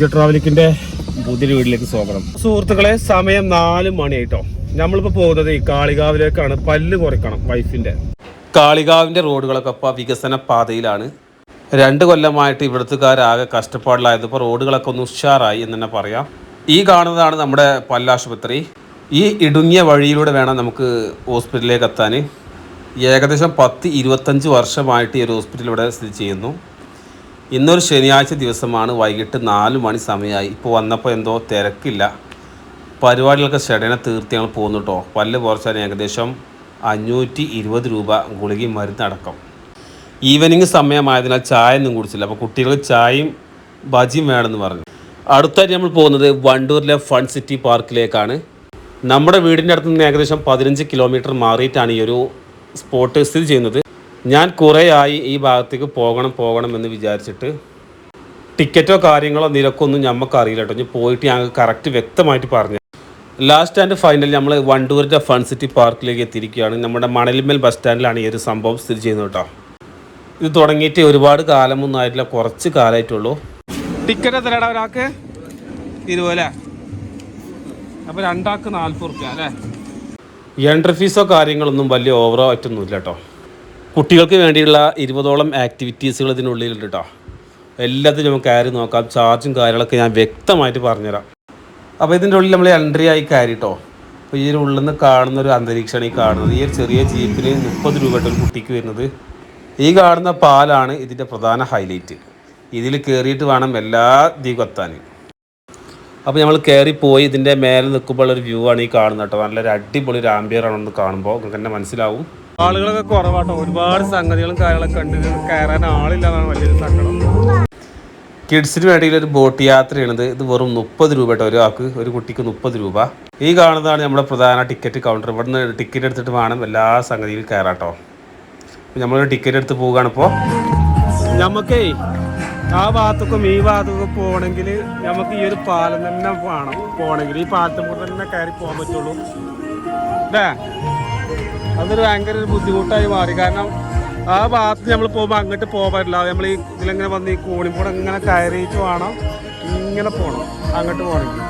ട്രാവലിക്കിന്റെ പുതിയ വീട്ടിലേക്ക് സ്വാഗതം. സുഹൃത്തുക്കളെ, സമയം 4 മണിയായിട്ടോ. നമ്മളിപ്പോ പോകുന്നത് ഈ കാളികാവിലേക്കാണ്. പല്ല് കുറയ്ക്കണം വൈഫിന്റെ. കാളികാവിന്റെ റോഡുകളൊക്കെ ഇപ്പോൾ വികസന പാതയിലാണ്. 2 കൊല്ലമായിട്ട് ഇവിടുത്തുകാരാകെ കഷ്ടപ്പാടിലായത്. ഇപ്പോൾ റോഡുകളൊക്കെ ഒന്ന് ഉഷാറായി എന്ന് തന്നെ പറയാം. ഈ കാണുന്നതാണ് നമ്മുടെ പല്ലാശുപത്രി. ഈ ഇടുങ്ങിയ വഴിയിലൂടെ വേണം നമുക്ക് ഹോസ്പിറ്റലിലേക്ക് എത്താൻ. ഏകദേശം 10-25 വർഷമായിട്ട് ഈ ഒരു ഹോസ്പിറ്റൽ ഇവിടെ സ്ഥിതി ചെയ്യുന്നു. ഇന്നൊരു ശനിയാഴ്ച ദിവസമാണ്. വൈകിട്ട് 4 മണി സമയമായി. ഇപ്പോൾ വന്നപ്പോൾ എന്തോ തിരക്കില്ല. പരിപാടികളൊക്കെ ഷെഡനെ തീർത്തി ഞങ്ങൾ പോകുന്നു കേട്ടോ. പല്ല് കുറച്ചാൽ ഏകദേശം 520 രൂപ ഗുളികയും മരുന്നടക്കം. ഈവനിങ് സമയമായതിനാൽ ചായ ഒന്നും കുടിച്ചില്ല. അപ്പോൾ കുട്ടികൾ ചായയും ബജിയും വേണമെന്ന് പറഞ്ഞു. അടുത്തായിട്ട് നമ്മൾ പോകുന്നത് വണ്ടൂരിലെ ഫൺ സിറ്റി പാർക്കിലേക്കാണ്. നമ്മുടെ വീടിൻ്റെ അടുത്ത് നിന്ന് ഏകദേശം 15 കിലോമീറ്റർ മാറിയിട്ടാണ് ഈ ഒരു സ്പോട്ട് സ്ഥിതി ചെയ്യുന്നത്. ഞാൻ കുറേയായി ഈ ഭാഗത്തേക്ക് പോകണം എന്ന് വിചാരിച്ചിട്ട്. ടിക്കറ്റോ കാര്യങ്ങളോ നിരക്കൊന്നും നമുക്ക് അറിയില്ല കേട്ടോ. ഇനി പോയിട്ട് ഞങ്ങൾക്ക് കറക്റ്റ് വ്യക്തമായിട്ട് പറഞ്ഞു. ലാസ്റ്റ് ആൻഡ് ഫൈനൽ നമ്മൾ വണ്ടൂരിൻ്റെ ഫൺ സിറ്റി പാർക്കിലേക്ക് എത്തിയിരിക്കുകയാണ്. നമ്മുടെ മണലിമൽ ബസ് സ്റ്റാൻഡിലാണ് ഈ ഒരു സംഭവം സ്ഥിതി ചെയ്യുന്നത് കേട്ടോ. ഇത് തുടങ്ങിയിട്ട് ഒരുപാട് കാലമൊന്നും ആയിട്ടില്ല, കുറച്ച് കാലമായിട്ടുള്ളൂ. ടിക്കറ്റ് എത്രടാ ഒരാൾക്ക്? 20 അല്ലേ? അപ്പോൾ 2 ആൾക്ക് 40 റുപ്യ അല്ലേ? എൻട്രി ഫീസോ കാര്യങ്ങളൊന്നും വലിയ ഓവറോ ആയിട്ടൊന്നുമില്ല കേട്ടോ. കുട്ടികൾക്ക് വേണ്ടിയുള്ള 20ഓളം ആക്ടിവിറ്റീസുകൾ ഇതിനുള്ളിലുണ്ട് കേട്ടോ. എല്ലാത്തിനും നമുക്ക് കയറി നോക്കാം. ചാർജും കാര്യങ്ങളൊക്കെ ഞാൻ വ്യക്തമായിട്ട് പറഞ്ഞുതരാം. അപ്പോൾ ഇതിൻ്റെ ഉള്ളിൽ നമ്മൾ എൻട്രി ആയി കയറി കേട്ടോ. അപ്പോൾ ഈ ഒരു ഉള്ളിൽ നിന്ന് കാണുന്ന ഒരു അന്തരീക്ഷമാണ് ഈ കാണുന്നത്. ഈ ഒരു ചെറിയ ജീപ്പിന് 30 രൂപ ഒരു കുട്ടിക്ക് വരുന്നത്. ഈ കാണുന്ന പാലാണ് ഇതിൻ്റെ പ്രധാന ഹൈലൈറ്റ്. ഇതിൽ കയറിയിട്ട് വേണം എല്ലാ ദിക്കും എത്താൻ. അപ്പോൾ നമ്മൾ കയറിപ്പോയി ഇതിൻ്റെ മേലെ നിൽക്കുമ്പോൾ ഒരു വ്യൂ ആണ് ഈ കാണുന്നത് കേട്ടോ. നല്ലൊരു അടിപൊളി ഒരു ആംബിയറാണെന്ന് കാണുമ്പോൾ നിങ്ങൾക്ക് തന്നെ മനസ്സിലാവും. ആളുകളൊക്കെ കുറവാട്ടോ. ഒരുപാട് സംഗതികളും കാര്യങ്ങളൊക്കെ ഉണ്ട്. കയറാൻ ആളില്ലാതാണ് വലിയൊരു സങ്കടം. കിഡ്സിന് വേണ്ടിയുള്ള ഒരു ബോട്ട് യാത്രയാണിത്. ഇത് വെറും 30 രൂപ കേട്ടോ ഒരാൾക്ക്. ഒരു കുട്ടിക്ക് 30 രൂപ. ഈ കാണുന്നതാണ് നമ്മുടെ പ്രധാന ടിക്കറ്റ് കൗണ്ടർ. ഇവിടുന്ന് ടിക്കറ്റ് എടുത്തിട്ട് വേണം എല്ലാ സംഗതിയിലും കയറാട്ടോ. നമ്മളൊരു ടിക്കറ്റ് എടുത്ത് പോവുകയാണിപ്പോൾ. നമുക്കേ ആ ഭാഗത്തൊക്കെ ഈ ഭാഗത്തൊക്കെ പോകണമെങ്കിൽ നമുക്ക് ഈ ഒരു പാലം തന്നെ വേണം പോകണമെങ്കിൽ. ഈ പാലത്തും കൂടെ തന്നെ കയറി പോകാൻ പറ്റുള്ളൂ അല്ലേ? അതൊരു ഭയങ്കര ഒരു ബുദ്ധിമുട്ടായി മാറി. കാരണം ആ ഭാഗത്ത് നമ്മൾ പോകുമ്പോൾ അങ്ങോട്ട് പോകാൻ പറ്റില്ല. നമ്മൾ ഈ ഇതിലെങ്ങനെ വന്ന് ഈ കോണിക്കൂടെ ഇങ്ങനെ കയറിയിട്ട് വേണം ഇങ്ങനെ പോകണം അങ്ങോട്ട് പോകണമെങ്കിൽ.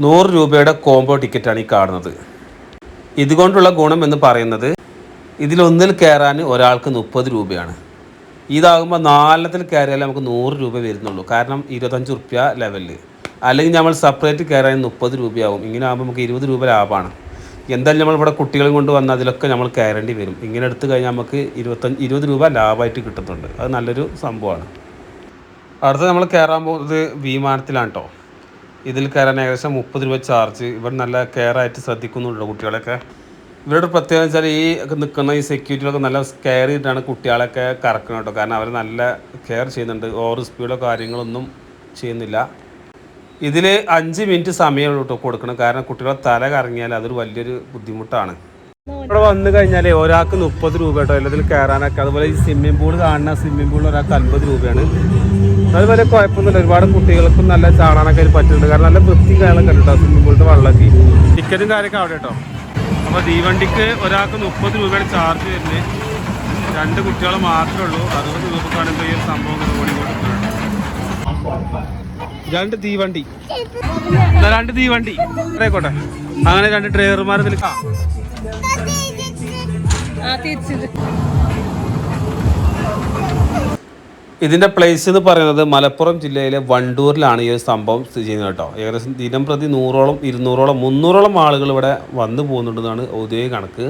100 രൂപയുടെ കോംബോ ടിക്കറ്റാണ് ഈ കാണുന്നത്. ഇതുകൊണ്ടുള്ള ഗുണം എന്ന് പറയുന്നത് ഇതിലൊന്നിൽ കയറാൻ ഒരാൾക്ക് 30 രൂപയാണ്. ഇതാകുമ്പോൾ 4 കയറിയാലേ നമുക്ക് 100 രൂപ വരുന്നുള്ളൂ. കാരണം 25 റുപ്യ ലെവലിൽ. അല്ലെങ്കിൽ നമ്മൾ സെപ്പറേറ്റ് കയറാൻ 30 രൂപയാവും. ഇങ്ങനെ ആകുമ്പോൾ നമുക്ക് 20 രൂപ ലാഭമാണ്. എന്തായാലും നമ്മളിവിടെ കുട്ടികളെ കൊണ്ട് വന്നാൽ അതിലൊക്കെ നമ്മൾ കയറേണ്ടി വരും. ഇങ്ങനെ എടുത്തു കഴിഞ്ഞാൽ നമുക്ക് 20 രൂപ ലാഭമായിട്ട് കിട്ടുന്നുണ്ട്. അത് നല്ലൊരു സംഭവമാണ്. അടുത്ത നമ്മൾ കയറാൻ പോകുന്നത് വിമാനത്തിലാണ് കേട്ടോ. ഇതിൽ കയറാൻ ഏകദേശം 30 രൂപ ചാർജ്. ഇവിടെ നല്ല കെയറായിട്ട് ശ്രദ്ധിക്കുന്നുണ്ടോ കുട്ടികളൊക്കെ. ഇവരുടെ പ്രത്യേകത വെച്ചാൽ ഈ നിൽക്കുന്ന ഈ സെക്യൂരിറ്റികളൊക്കെ നല്ല കെയർ ചെയ്തിട്ടാണ് കുട്ടികളൊക്കെ കറക്കുന്നത് കേട്ടോ. കാരണം അവർ നല്ല കെയർ ചെയ്യുന്നുണ്ട്. ഓവർ സ്പീഡോ കാര്യങ്ങളൊന്നും ചെയ്യുന്നില്ല. ഇതിൽ 5 മിനിറ്റ് സമയം കേട്ടോ കൊടുക്കണം. കാരണം കുട്ടികളെ തല കറങ്ങിയാൽ അതൊരു വലിയൊരു ബുദ്ധിമുട്ടാണ്. ഇവിടെ വന്നു കഴിഞ്ഞാൽ ഒരാൾക്ക് 30 രൂപ കേട്ടോ എല്ലാത്തിൽ കയറാനൊക്കെ. അതുപോലെ ഈ സ്വിമ്മിംഗ് പൂൾ കാണുന്ന സ്വിമ്മിംഗ് പൂളിൽ ഒരാൾക്ക് 50 രൂപയാണ്. അതുപോലെ കുഴപ്പമൊന്നുമില്ല. ഒരുപാട് കുട്ടികൾക്കും നല്ല ചാടാനൊക്കെ പറ്റുന്നുണ്ട്. കാരണം നല്ല വൃത്തി കാര്യങ്ങളൊക്കെ കേട്ടോ സ്വിമ്മിംഗ് പൂളിൻ്റെ വെള്ളമൊക്കെ. ടിക്കറ്റും കാര്യമൊക്കെ അവിടെ കേട്ടോ. അപ്പോൾ തീവണ്ടിക്ക് ഒരാൾക്ക് 30 രൂപയുടെ ചാർജ് വരുന്നത്. 2 കുട്ടികൾ മാത്രമേ ഉള്ളൂ. 60 രൂപക്കാണെങ്കിൽ ഈ ഒരു സംഭവം ഓടിക്കൊണ്ട് 2 തീവണ്ടി ആയിക്കോട്ടെ. അങ്ങനെ 2 ഡ്രൈവർമാർ ഇതിൽ. ഇതിൻ്റെ പ്ലേസ് എന്ന് പറയുന്നത് മലപ്പുറം ജില്ലയിലെ വണ്ടൂരിലാണ് ഈ ഒരു സംഭവം സ്ഥിതി ചെയ്യുന്നത് കേട്ടോ. ഏകദേശം ദിനം പ്രതി 100ഓളം 200ഓളം 300ഓളം ആളുകൾ ഇവിടെ വന്നു പോകുന്നുണ്ടെന്നാണ് ഔദ്യോഗിക കണക്ക്.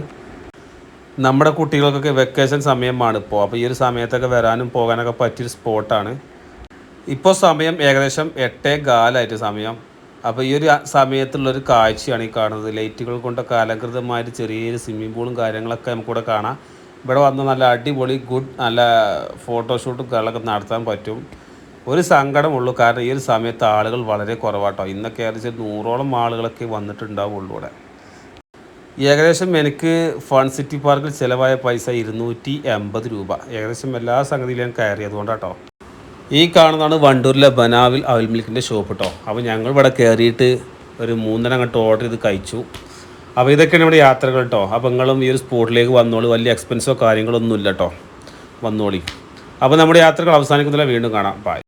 നമ്മുടെ കുട്ടികൾക്കൊക്കെ വെക്കേഷൻ സമയമാണ് ഇപ്പോൾ. അപ്പോൾ ഈ ഒരു സമയത്തൊക്കെ വരാനും പോകാനൊക്കെ പറ്റിയൊരു സ്പോട്ടാണ്. ഇപ്പോൾ സമയം ഏകദേശം 8:15 സമയം. അപ്പോൾ ഈ ഒരു സമയത്തുള്ളൊരു കാഴ്ചയാണ് ഈ കാണുന്നത്. ലൈറ്റുകൾ കൊണ്ടൊക്കെ അലങ്കൃതമായിട്ട് ചെറിയൊരു സ്വിമ്മിംഗ് പൂളും കാര്യങ്ങളൊക്കെ നമുക്കിവിടെ കാണാം. ഇവിടെ വന്ന് നല്ല അടിപൊളി നല്ല ഫോട്ടോഷൂട്ടും കാര്യങ്ങളൊക്കെ നടത്താൻ പറ്റും. ഒരു സങ്കടമുള്ളൂ. കാരണം ഈ ഒരു സമയത്ത് ആളുകൾ വളരെ കുറവാട്ടോ. ഇന്നൊക്കെ ഏകദേശം 100ഓളം ആളുകളൊക്കെ വന്നിട്ടുണ്ടാവുള്ളൂ ഇവിടെ. ഏകദേശം എനിക്ക് ഫൺ സിറ്റി പാർക്കിൽ ചിലവായ പൈസ 280 രൂപ. ഏകദേശം എല്ലാ സംഗതിയിലും ഞാൻ കയറി. അതുകൊണ്ടാട്ടോ. ഈ കാണുന്നതാണ് വണ്ടൂരിലെ ബനാവിൽ അവൽ മിൽക്കിൻ്റെ ഷോപ്പ് കേട്ടോ. അപ്പോൾ ഞങ്ങൾ ഇവിടെ കയറിയിട്ട് ഒരു 3 അങ്ങോട്ട് ഓർഡർ ചെയ്ത് കഴിച്ചു. അപ്പോൾ ഇതൊക്കെയാണ് ഇവിടെ യാത്രകൾ കേട്ടോ. അപ്പോൾ നിങ്ങളും ഈ ഒരു സ്പോട്ടിലേക്ക് വന്നോളൂ. വലിയ എക്സ്പെൻസോ കാര്യങ്ങളൊന്നും ഇല്ല കേട്ടോ. വന്നോളി. അപ്പോൾ നമ്മുടെ യാത്രകൾ അവസാനിക്കുന്നില്ല. വീണ്ടും കാണാം. ബൈ.